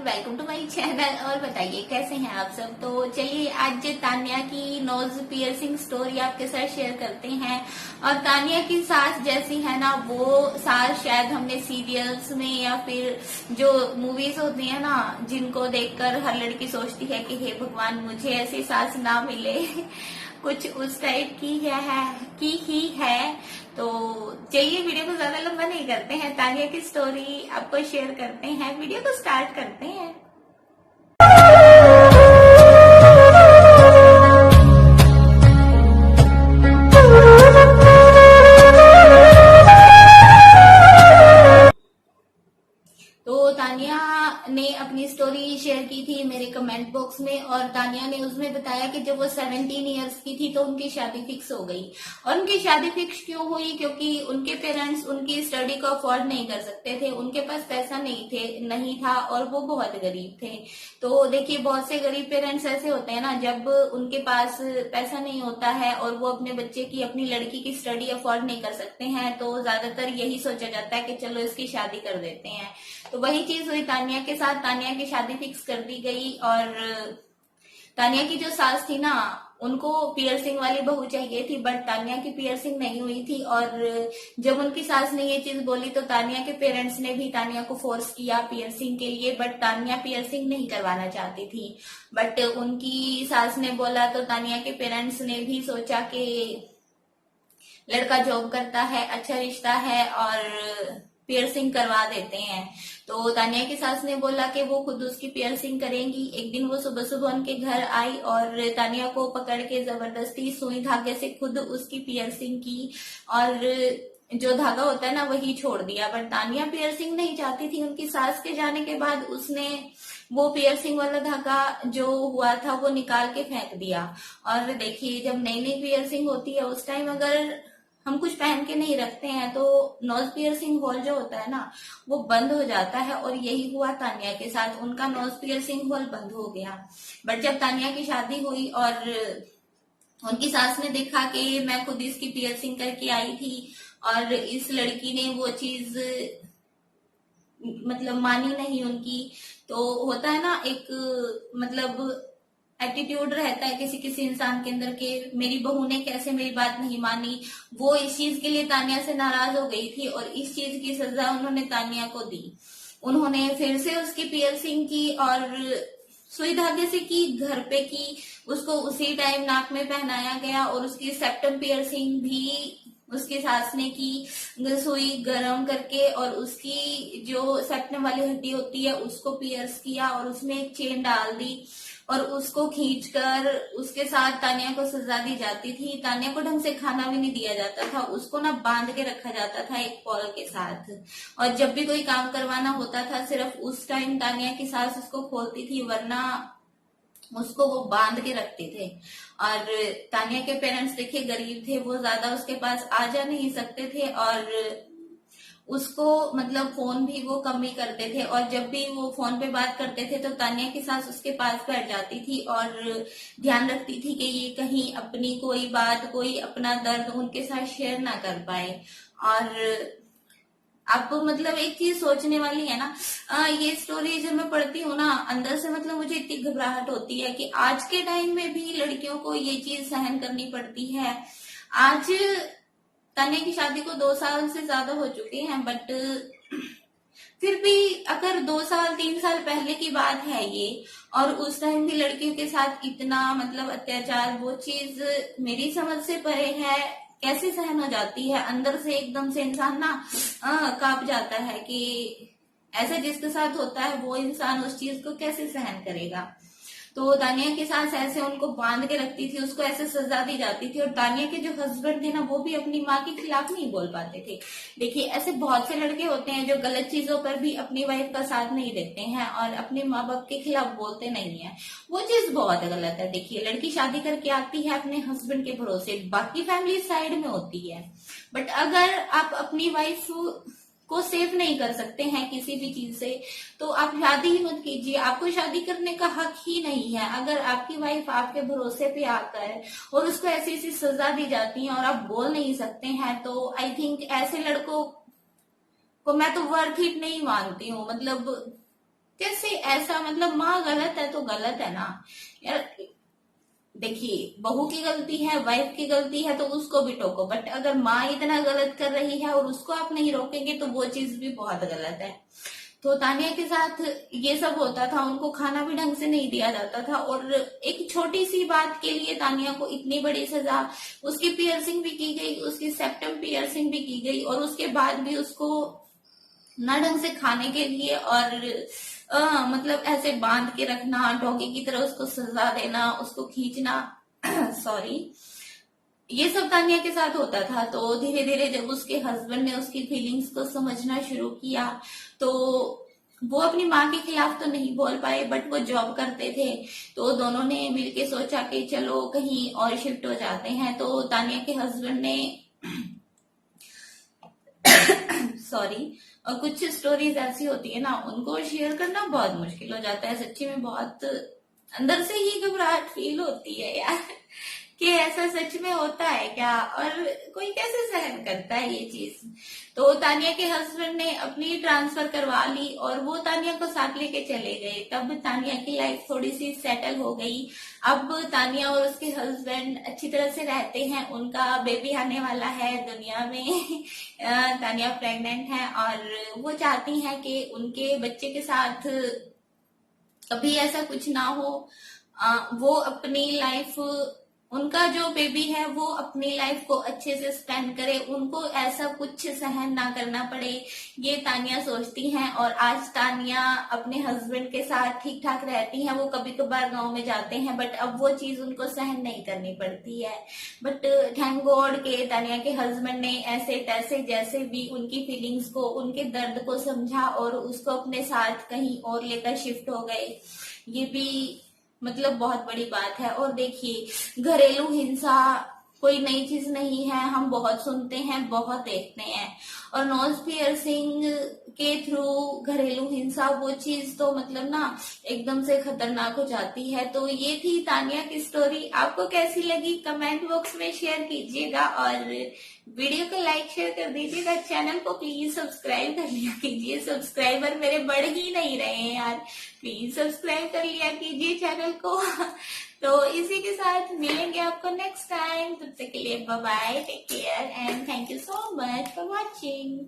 Welcome to my channel. और बताइए कैसे हैं आप सब। तो चलिए आज तान्या की नोज पियर्सिंग स्टोरी आपके साथ शेयर करते हैं। और तान्या की सास जैसी है ना, वो सास शायद हमने सीरियल्स में या फिर जो मूवीज होती है ना, जिनको देखकर हर लड़की सोचती है कि हे भगवान मुझे ऐसी सास ना मिले कुछ उस टाइप की ही है। तो चलिए वीडियो को ज्यादा लंबा नहीं करते हैं, तान्या की स्टोरी आपको शेयर करते हैं। वीडियो को स्टार्ट करते हैं। तो तानिया ने अपनी स्टोरी शेयर की थी मेरे कमेंट बॉक्स में, और तानिया ने उसमें बताया कि जब वो 17 इयर्स की थी तो उनकी शादी फिक्स हो गई। और उनकी शादी फिक्स क्यों हुई? क्योंकि उनके पेरेंट्स उनकी स्टडी को अफोर्ड नहीं कर सकते थे, उनके पास पैसा नहीं था और वो बहुत गरीब थे। तो देखिए बहुत से गरीब पेरेंट्स ऐसे होते हैं ना, जब उनके पास पैसा नहीं होता है और वो अपने बच्चे की, अपनी लड़की की स्टडी अफोर्ड नहीं कर सकते हैं, तो ज्यादातर यही सोचा जाता है कि चलो इसकी शादी कर देते हैं। तो वही चीज हुई तानिया के साथ। तानिया की शादी फिक्स कर दी गई और तानिया की जो सास थी ना, उनको पियर्सिंग वाली बहू चाहिए थी, बट तानिया की पियर्सिंग नहीं हुई थी। और जब उनकी सास ने ये चीज बोली तो तानिया के पेरेंट्स ने भी तानिया को फोर्स किया पियर्सिंग के लिए, बट तानिया पियर्सिंग नहीं करवाना चाहती थी। बट उनकी सास ने बोला तो तानिया के पेरेंट्स ने भी सोचा कि लड़का जॉब करता है, अच्छा रिश्ता है और पियर्सिंग करवा देते हैं। तो तानिया की सास ने बोला कि वो खुद उसकी पियर्सिंग करेंगी। एक दिन वो सुबह सुबह उनके घर आई और तानिया को पकड़ के जबरदस्ती सुई धागे से खुद उसकी पियर्सिंग की, और जो धागा होता है ना वही छोड़ दिया। बट तानिया पियर्सिंग नहीं चाहती थी। उनकी सास के जाने के बाद उसने वो पियर्सिंग वाला धागा जो हुआ था वो निकाल के फेंक दिया। और देखिए जब नई नई पियर्सिंग होती है उस टाइम अगर हम कुछ पहन के नहीं रखते हैं तो नोज पियर्सिंग होल जो होता है ना वो बंद हो जाता है, और यही हुआ तानिया के साथ। उनका नोज पियर्सिंग होल बंद हो गया। बट जब तानिया की शादी हुई और उनकी सास ने देखा कि मैं खुद इसकी पियर्सिंग करके आई थी और इस लड़की ने वो चीज मतलब मानी नहीं उनकी, तो होता है ना एक मतलब एटीट्यूड रहता है किसी किसी इंसान के अंदर के मेरी बहू ने कैसे मेरी बात नहीं मानी। वो इस चीज के लिए तानिया से नाराज हो गई थी और इस चीज की सजा उन्होंने तानिया को दी। उन्होंने फिर से उसकी पियर्सिंग की और सुई धागे से की, घर पे की, उसको उसी टाइम नाक में पहनाया गया। और उसकी सेप्टम पियर्सिंग भी उसकी सास ने की, सुई गरम करके, और उसकी जो सेप्टम वाली हड्डी होती है उसको पियर्स किया और उसमें एक चेन डाल दी और उसको खींचकर उसके साथ तानिया को सजा दी जाती थी। तानिया को ढंग से खाना भी नहीं दिया जाता था, उसको ना बांध के रखा जाता था एक पॉल के साथ। और जब भी कोई काम करवाना होता था सिर्फ उस टाइम तानिया की सास उसको खोलती थी, वरना उसको वो बांध के रखते थे। और तानिया के पेरेंट्स देखिए गरीब थे, वो ज्यादा उसके पास आ जा नहीं सकते थे और उसको मतलब फोन भी वो कम ही करते थे। और जब भी वो फोन पे बात करते थे तो तानिया की सास उसके पास बैठ जाती थी और ध्यान रखती थी कि ये कहीं अपनी कोई बात, कोई अपना दर्द उनके साथ शेयर ना कर पाए। और आप मतलब एक चीज सोचने वाली है ना, ये स्टोरी जब मैं पढ़ती हूँ ना अंदर से मतलब मुझे इतनी घबराहट होती है कि आज के टाइम में भी लड़कियों को ये चीज सहन करनी पड़ती है। आज तानिया की शादी को 2 साल से ज्यादा हो चुके हैं, बट फिर भी अगर 2 साल 3 साल पहले की बात है ये, और उस टाइम भी लड़कियों के साथ इतना मतलब अत्याचार, वो चीज मेरी समझ से परे है। कैसे सहन हो जाती है अंदर से, एकदम से इंसान ना कांप जाता है कि ऐसा जिसके साथ होता है वो इंसान उस चीज को कैसे सहन करेगा। तो तानिया के साथ ऐसे उनको बांध के रखती थी, उसको ऐसे सजा दी जाती थी। और तानिया के जो हस्बैंड थे ना वो भी अपनी माँ के खिलाफ नहीं बोल पाते थे। देखिए ऐसे बहुत से लड़के होते हैं जो गलत चीजों पर भी अपनी वाइफ का साथ नहीं देते हैं और अपने माँ बाप के खिलाफ बोलते नहीं है, वो चीज बहुत गलत है। देखिए लड़की शादी करके आती है अपने हस्बैंड के भरोसे, बाकी फैमिली साइड में होती है, बट अगर आप अपनी वाइफ को सेव नहीं कर सकते हैं किसी भी चीज से तो आप शादी ही मत कीजिए। आपको शादी करने का हक ही नहीं है। अगर आपकी वाइफ आपके भरोसे पे आकर और उसको ऐसी ऐसी सजा दी जाती है और आप बोल नहीं सकते हैं, तो आई थिंक ऐसे लड़कों को मैं तो वर्थ इट नहीं मानती हूँ। मतलब कैसे ऐसा, मतलब माँ गलत है तो गलत है ना यार। देखिए, बहू की गलती है, वाइफ की गलती है तो उसको भी टोको, बट अगर माँ इतना गलत कर रही है और उसको आप नहीं रोकेंगे तो वो चीज भी बहुत गलत है। तो तानिया के साथ ये सब होता था, उनको खाना भी ढंग से नहीं दिया जाता था, और एक छोटी सी बात के लिए तानिया को इतनी बड़ी सजा। उसकी पियर्सिंग भी की गई, उसकी सेप्टम पियर्सिंग भी की गई, और उसके बाद भी उसको ना ढंग से खाने के लिए, और मतलब ऐसे बांध के रखना, डॉगी की तरह उसको सजा देना, उसको खींचना सॉरी, ये सब तानिया के साथ होता था। तो धीरे धीरे जब उसके हस्बैंड ने उसकी फीलिंग्स को समझना शुरू किया, तो वो अपनी माँ के खिलाफ तो नहीं बोल पाए, बट वो जॉब करते थे, तो दोनों ने मिलके सोचा कि चलो कहीं और शिफ्ट हो जाते हैं। तो तानिया के हस्बैंड ने सॉरी, और कुछ स्टोरीज ऐसी होती है ना, उनको शेयर करना बहुत मुश्किल हो जाता है, सच्ची में बहुत अंदर से ही घबराहट फील होती है यार कि ऐसा सच में होता है क्या, और कोई कैसे सहन करता है ये चीज। तो तानिया के हस्बैंड ने अपनी ट्रांसफर करवा ली और वो तानिया को साथ लेके चले गए। तब तानिया की लाइफ थोड़ी सी सेटल हो गई। अब तानिया और उसके हस्बैंड अच्छी तरह से रहते हैं, उनका बेबी आने वाला है दुनिया में तानिया प्रेग्नेंट है, और वो चाहती हैं कि उनके बच्चे के साथ कभी ऐसा कुछ ना हो। वो अपनी लाइफ, उनका जो बेबी है वो अपनी लाइफ को अच्छे से स्पेंड करे, उनको ऐसा कुछ सहन ना करना पड़े, ये तानिया सोचती हैं। और आज तानिया अपने हस्बैंड के साथ ठीक ठाक रहती हैं, वो कभी कभार गांव में जाते हैं, बट अब वो चीज उनको सहन नहीं करनी पड़ती है। बट थैंक गॉड के तानिया के हस्बैंड ने ऐसे तैसे जैसे भी उनकी फीलिंग्स को, उनके दर्द को समझा और उसको अपने साथ कहीं और लेकर शिफ्ट हो गए। ये भी मतलब बहुत बड़ी बात है। और देखिए, घरेलू हिंसा कोई नई चीज नहीं है, हम बहुत सुनते हैं, बहुत देखते हैं, और नोज पियर्सिंग के थ्रू घरेलू हिंसा, वो चीज तो मतलब ना एकदम से खतरनाक हो जाती है। तो ये थी तानिया की स्टोरी। आपको कैसी लगी कमेंट बॉक्स में शेयर कीजिएगा, और वीडियो को लाइक शेयर कर दीजिएगा। चैनल को प्लीज सब्सक्राइब कर लिया कीजिए, सब्सक्राइबर मेरे बढ़ ही नहीं रहे हैं यार, प्लीज सब्सक्राइब कर लिया कीजिए चैनल को तो इसी के साथ मिलेंगे आपको नेक्स्ट टाइम, तब तक के लिए bye bye, take care and thank you so much for watching.